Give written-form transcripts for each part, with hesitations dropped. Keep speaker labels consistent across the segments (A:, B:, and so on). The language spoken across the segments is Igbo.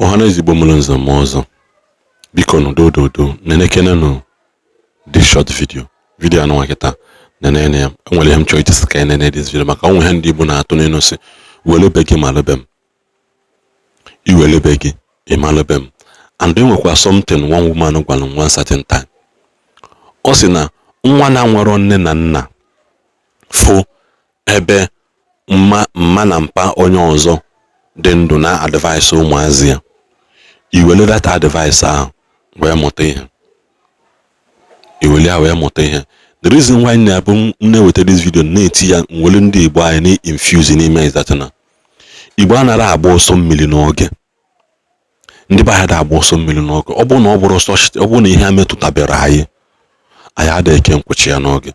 A: Ohana Igbo mulunza mozo. Biko no do. Nenekena no this short video anu waketa nene ya nwere hem choice sky nene this video maka onwe ndị Igbo na-atụ n'enu si wele begi malebem iwele begi imalebem and enwekwa something one woman gwara one certain time o si na nwa na nwere nne na nna fo ebe mma na mpa onye ọzọ dị ndụ na advice ụmụazị ya iwele that advice ahụ wee mụta ihe iwele wee mụta ihe. The reason why nne weta this video na-eti ya nwere ndị Igbo anyị na-infuse n'ime is that na Igbo anara agba ọsọ mmiri n'oge ndị be anyị agba ọsọ mmiri n'oge ọ bụ na ọ bụrụ na ihe a metụtabere anyị adịghị eke nkwụchi ya n'oge.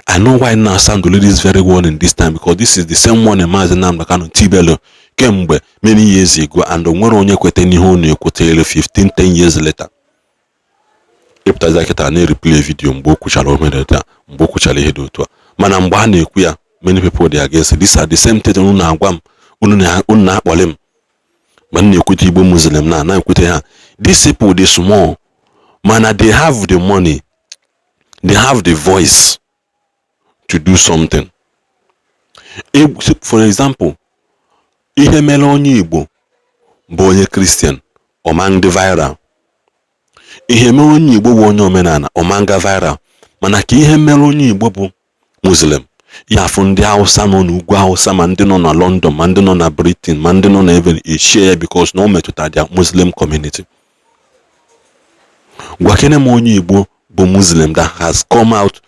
A: I know why now sound this very well in this time because this is the same one Maazị Nnamdi Kanu tibelu kemgbe many years ago and nwere onye kwete n'ihe ọ na-ekwetele 10 years later. Epụtazi kita na-replay video mgbe o kwuchara omenala mgbe o kwuchara ihe dị otu a mana mgbe a na-ekwu ya many people dey against these are the same thing unu na-agwa m unu na-akpọli m ma na-ekwute Igbo Muslim na-ekwute ha. These people dey small mana they have the money, they have the voice to do something. For example, ihe mere onye Igbo bụ onye Christian ọmang viral, ihe mere onye Igbo bụ onye omenala ọmanga viral, mana ka ihe mere onye Igbo bụ Muslim ya afụ ndị Hausa nọ n'ugwu Hausa ma ndị nọ na London ma ndị nọ na Britain ma ndị nọ na even share because no metụta their Muslim community. Gwakene m onye Igbo bụ Muslim that has come out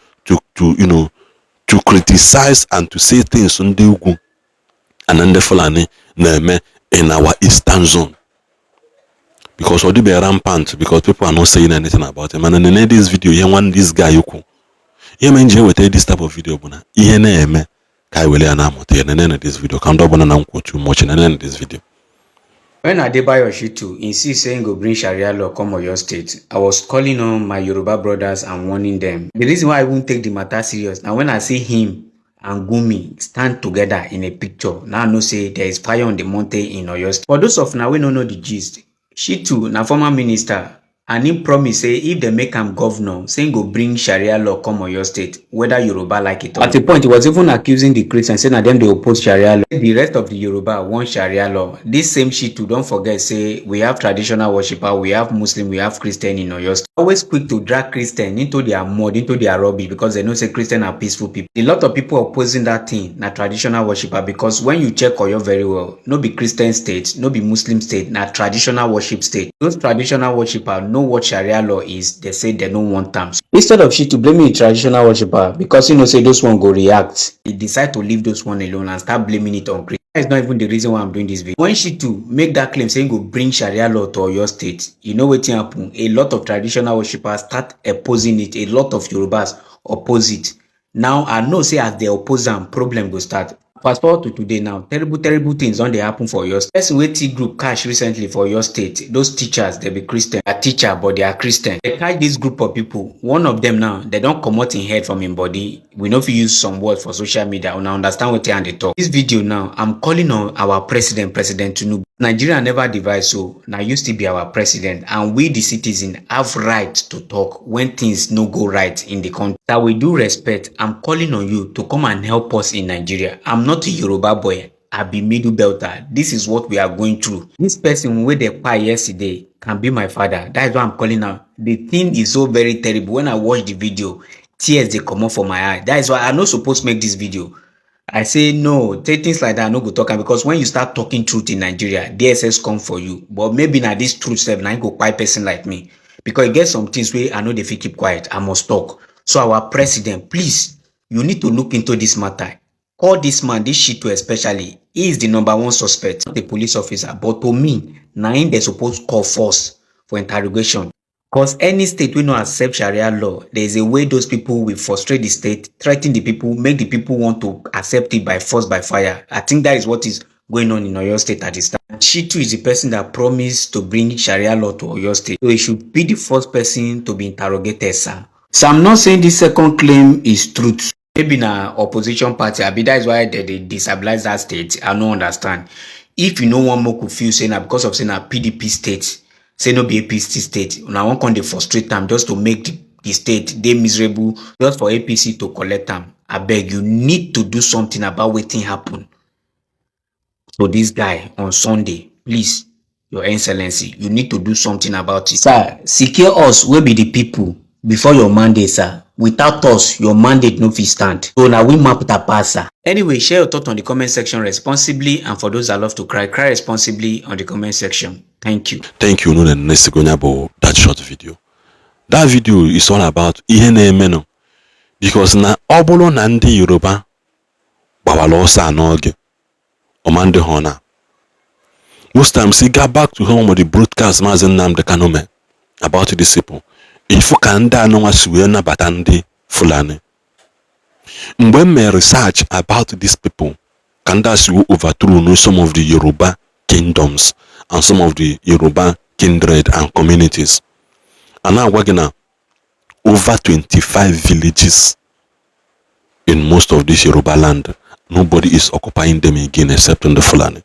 A: to criticize and to say things ndị ugwu and ndị Fulani na-eme in our eastern zone because ọ dịbe rampant because people are not saying anything about it. Mana nene this video ihe nwan this guy ukwu ihe me nje weta this type of video bụ na ihe na-eme ka anyị wele ya na-amụta ya nene this video ka ndị ọbụla na nkwo too much nene this video.
B: When Adebayo Shittu insists saying go bring Sharia law come Oyo State, I was calling on my Yoruba brothers and warning them. The reason why I won't take the matter serious, now when I see him and Gumi stand together in a picture, now I know say there is fire on the mountain in Oyo State. For those of now we don't know the gist, Shittu, na former minister, and he promise say if they make him governor, saying go bring Sharia law come Oyo State, whether Yoruba like it or not. At the point, he was even accusing the Christians, saying that them they oppose Sharia law. The rest of the Yoruba want Sharia law. This same Shittu, don't forget, say we have traditional worshipper, we have Muslim, we have Christian in Oyo State. Always quick to drag Christian into their mud, into their rubbish, because they know say Christian are peaceful people. A lot of people opposing that thing, na traditional worshipper, because when you check Oyo very well, no be Christian state, no be Muslim state, na traditional worship state. Those traditional worshipper know what Sharia law is, they say they don't want them. Instead of Shittu blaming the traditional worshipper because say those one go react, he decide to leave those one alone and start blaming it on Christ. That is not even the reason why I'm doing this video. When Shittu make that claim saying go bring Sharia law to Oyo State, you know what happen? A lot of traditional worshippers start opposing it. A lot of Yorubas oppose it. Now I know say as they oppose them, problem go start. Fast forward to today now, terrible things don't they happen for your state. Person wey T group cash recently for your state, those teachers, they be Christian, a teacher but they are Christian. They catch this group of people, one of them now, they don't come out in head from him body. We know if you use some words for social media, and understand what they and they talk. This video now, I'm calling on our President Tinubu. Nigeria never divided, so now used to be our president, and we the citizens have right to talk when things no go right in the country. That we do respect. I'm calling on you to come and help us in Nigeria. I'm not a Yoruba boy, I be middle belter. This is what we are going through. This person with the pie yesterday can be my father. That is why I'm calling out. The thing is so very terrible. When I watch the video, tears they come out from my eye. That is why I'm not supposed to make this video. I say no, take things like that, no go talk, because when you start talking truth in Nigeria, DSS come for you. But maybe now this truth stuff, now go quiet person like me. Because you get some things where I know they feel keep quiet, I must talk. So our president, please, you need to look into this matter. Call this man, this Shittu especially, he is the #1 suspect, not the police officer. But to me, now they're supposed to call force for interrogation. Because any state will not accept Sharia law, there is a way those people will frustrate the state, threaten the people, make the people want to accept it by force, by fire. I think that is what is going on in Oyo State at this time. Shittu is the person that promised to bring Sharia law to Oyo State. So he should be the first person to be interrogated, sir. So I'm not saying this second claim is truth. Maybe na opposition party, I mean that is why they destabilize that state. I don't understand. if you no wan make we feel say na because of say na PDP state, say no be APC state, una wan come dey frustrate am just to make the state dey miserable just for APC to collect am, abeg you need to do something about wetin happen to this guy on Sunday. Please, Your Excellency, you need to do something about it. Sir, secure us wey be the people before your mandate, sir. Without us, your mandate no fit stand. So na we map that pass, sir. Anyway, share your thought on the comment section responsibly, and for those that love to cry, cry responsibly on the comment section. Thank you.
A: Thank you. No, next about that short video. That video is all about ihe na-eme no, because na ọ bụrụ na ndị Yoruba gbawala ọsọ n'oge ọmandị ha na most times you go back to home of the broadcast Maazị Nnamdi Kanu mee about these people. Ifu ka ndị anụnwa si wee nabata ndị Fulani. Mgbe m mee research about these people, ka ndị a si wee overthrow some of the Yoruba kingdoms and some of the Yoruba kindred and communities. And now we're gonna over 25 villages in most of this Yoruba land. Nobody is occupying them again except in the Fulani.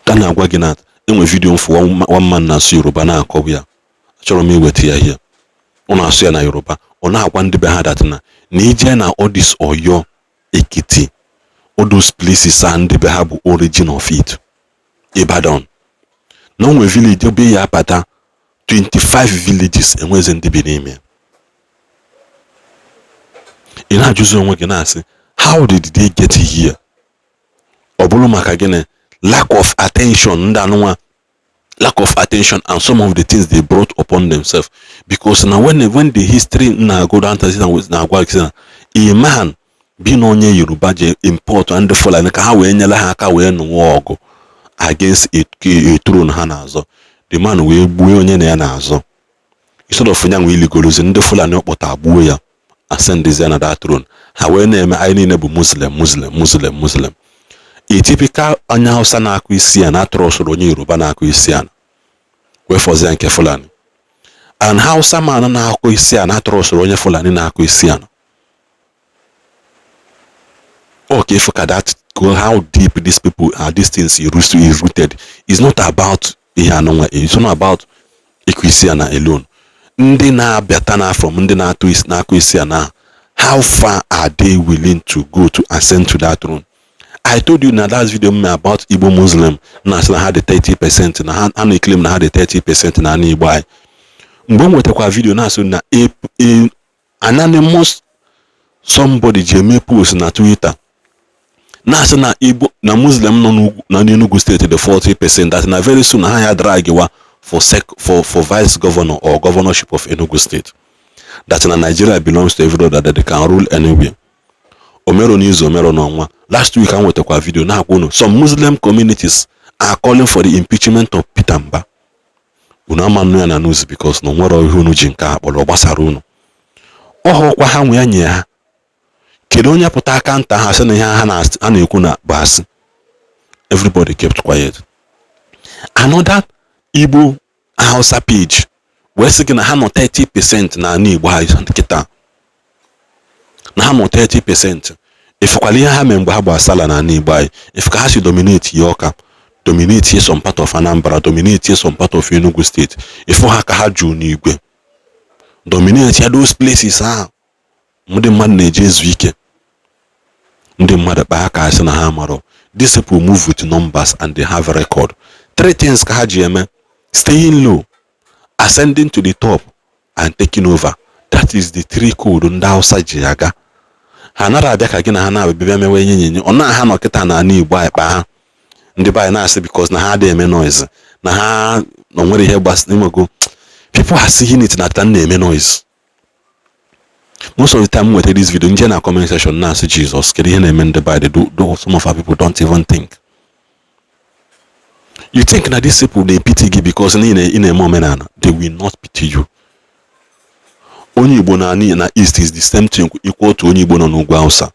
A: Tana agwagina enwe video for one man na su Yoruba na akọwa ya. Achọrọ m iweta ya here. Ọ na-asụ ya na Yoruba. Ọ na-agwa ndị be ha that na ije na all this Oyo, Ekiti, all those places and ndị be ha bụ origin of it. Ibadan. Na onwe village obe ya apata 25 villages enweze ndị bi n'ime. Ị na-ajụzi onwe gị na-asị, how did they get here? Ọ bụrụ maka gịnị? Lack of attention, lack of attention, and some of the things they brought upon themselves. Because now when the history na go down to a man being on Yoruba import and the Fulani ka ha wee nyela ha aka wee nụọ ọgụ against a throne ha na-azọ. The man wee gbuo onye na ya na-azọ. Instead of nya wee ligolozi ndị Fulani ọkpọta gbuo ya ascend this another throne. Ha wee na-eme anyị niile bụ Muslim. A typical anya Hausa na-akụ isi ya na atụrụsụrụ onye Yoruba na-akụ isi ya wee fọzie nke Fulani. And Hausa man na-akụ isi ya na atụrụsụrụ onye Fulani na-akụ isi ya. Okay, look at that, how deep these people are, these things is rooted. It's not about it's not about Equisiana alone. Ndị na-abịatana from ndị na-akụ isi ya na, how far are they willing to go to ascend to that throne? I told you in that last video about Igbo Muslim. Na had the 30%. Na I claim na had the 30% na ani Igbo. Mgbe m wetakwa video na so na anonymous somebody jeme post na Twitter. Na so na Igbo na Muslim no na Enugu state the 40%. That na very soon ha ya drag wa for vice governor or governorship of Enugu state. That na Nigeria belongs to everybody, that they can rule anywhere. Omero news, Omero no. Last week I went to a video now. Some Muslim communities are calling for the impeachment of Peter Mba. Unamanu na news because no more who no jinka or basaruno. Oh, kwa ha nwe anya ha. Kedu onye pụta aka nta ha sị na ihe ha na-ekwu na basi. Everybody kept quiet. Another Igbo Hausa page wee sị na ha nọ 30% na ani Igbo ha nkịta. Na ha nọ 30%. If kwali ha me mgbe ha gba sala na ani Igbo anyị, if ka ha si dominate Yoka, dominate some part of Anambra, dominate some part of Enugu state, if ha ka ha ju n'igwe, dominate those places ha, ndị mmadụ na-eje ezu ike, ndị mmadụ kpa aka asị na ha maro. These people move with numbers and they have a record. Three things ka ha ji eme: staying low, ascending to the top, and taking over. That is the three code ndị Hausa ji aga. Ha nara abịa ka gị na ha na-abịa mewe nyenyenye. Ọ na ha nọkịta na ani Igbo akpa ha. Ndị bay na-asị because na ha dị eme noise. Na ha no nwere ihe gbasara imego. People are seeing it na tan na-eme noise. Most of the time with this video, in the comment section, na say Jesus, kedu ihe na-eme ndị bay, do some of our people don't even think. You think that these people they pity you because in a moment they will not pity you. Onye Igbo na East is the same thing equal to onye Igbo na n'Ugwu Hausa.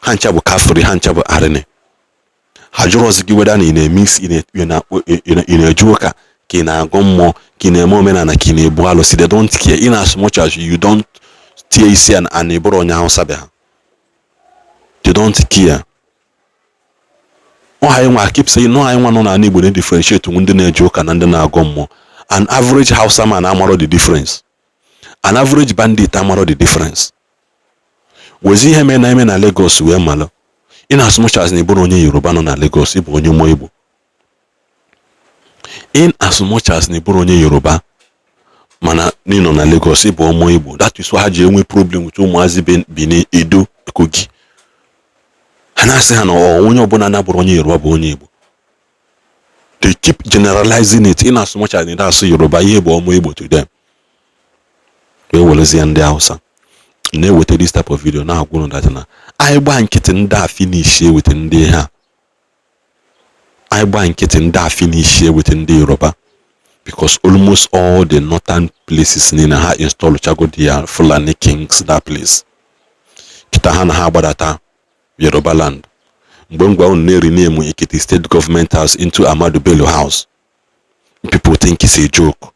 A: Ha ncha bụ Kafiri, ha ncha bụ Arịnị. Ha jụrụ ọzọ gị weda na ị na-mix ị na-eju ụka ka ị na-agụ mmụọ ka ị na-eme omenala ka ị na-ebu alụsị. They don't care. In as much as you don't tie isi and ịbụrụ onye Hausa be ha. They don't care. I keep saying no I want na Igbo differentiate ndị na-eje ụka na ndị na-agọ mmụọ. An average Hausa man amaro the difference. An average bandit amaro the difference. Wezi ihe mee na eme na Lagos wee malụ. In as much as na ịbụrụ onye Yoruba nọ na Lagos, ịbụ onye ụmụ Igbo. In as much as na ịbụrụ onye Yoruba mana nọ na Lagos, ịbụ ụmụ Igbo. That is why ha ji enwe problem with ụmụazị Benin, Edo, Kogi. Ha na-asị ha na onye ọbụla na-abụrụ onye Yoruba bụ onye Igbo. They keep generalizing it in as much as they asụ Yoruba ihe bụ ụmụ Igbo to them. Wee werezie ndị Hausa na-eweta this type of video na-agwụrụ that na anyị gba nkịtị ndị a finish eweta ndị ha. Anyị gba nkịtị ndị a finish eweta ndị Yoruba because almost all the northern places niile ha install chago their Fulani kings that place. Kita ha na ha agbadata Yoruba land. Mgbe ngwa unu na-rename Ekiti State Government House into Ahmadu Bello House, people think it's a joke.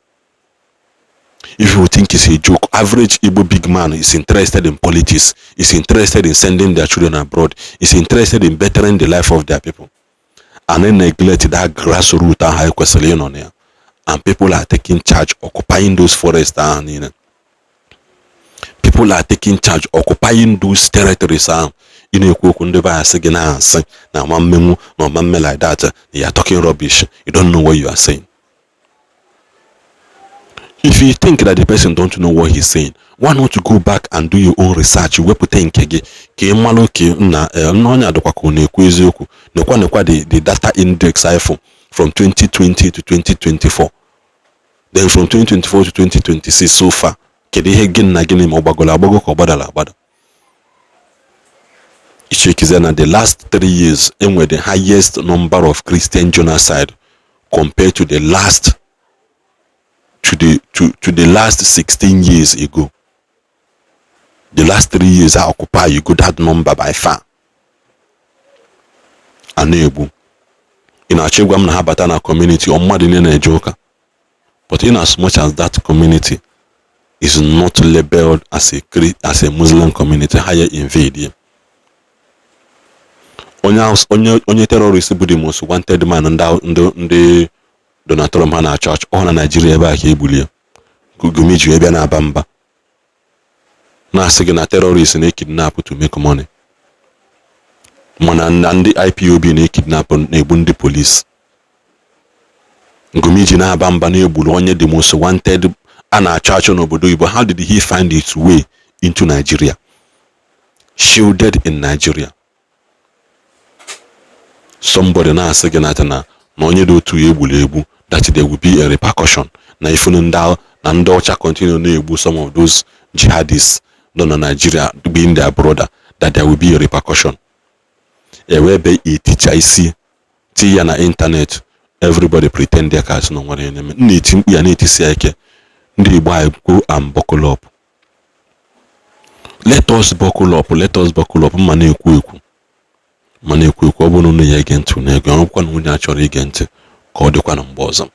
A: If you think it's a joke, average Igbo big man is interested in politics, is interested in sending their children abroad, is interested in bettering the life of their people. And then neglect that grassroots high question on here. And people are taking charge, occupying those forests down. People are taking charge, occupying those territories. You know, like that. You are talking rubbish. You don't know what you are saying. If you think that the person don't know what he's saying, why not you go back and do your own research? You put in the data index iPhone from 2020 to 2024. Then from 2024 to 2026 so far. The last 3 years were the highest number of Christian genocide compared to the last to the last 16 years ago. The last 3 years I occupy you got that number by far. Unable. In our Chegwam Nahabatana community or Madinina Joker. But in as much as that community is not labeled as a Muslim community, higher invade. Onye terrorist bụ the most wanted man ndị Donald ha na church ọ na Nigeria ebe a ka ebulie Gumiji ebe na aba mba na-asị gị na terrorist na-ekidnap to make money mana ndị IPOB na-ekidnap na-egbu ndị police. Gumiji na-aba mba na-egburu onye the most wanted a na church n'obodo Igbo. How did he find its way into Nigeria? Shielded in Nigeria. Somebody na asị gị na onye dị otu egbu that there will be a repercussion na ifunu na ndị ọcha continue na-egbu some of those jihadists nọ na Nigeria being their brother, that there will be a repercussion. Ewebe teacher isi ti ya na internet, everybody pretend their cards no nwere eneme na-eti mkpu ya na-etisi ike. Ndị Igbo anyị go and buckle up. Let us buckle up ma na-ekwu ekwu ọ bụrụ na ya ege ntị na ege ọrụkwa na onye achọrọ ige ntị ka ọ dịkwa na mgbe ọzọ.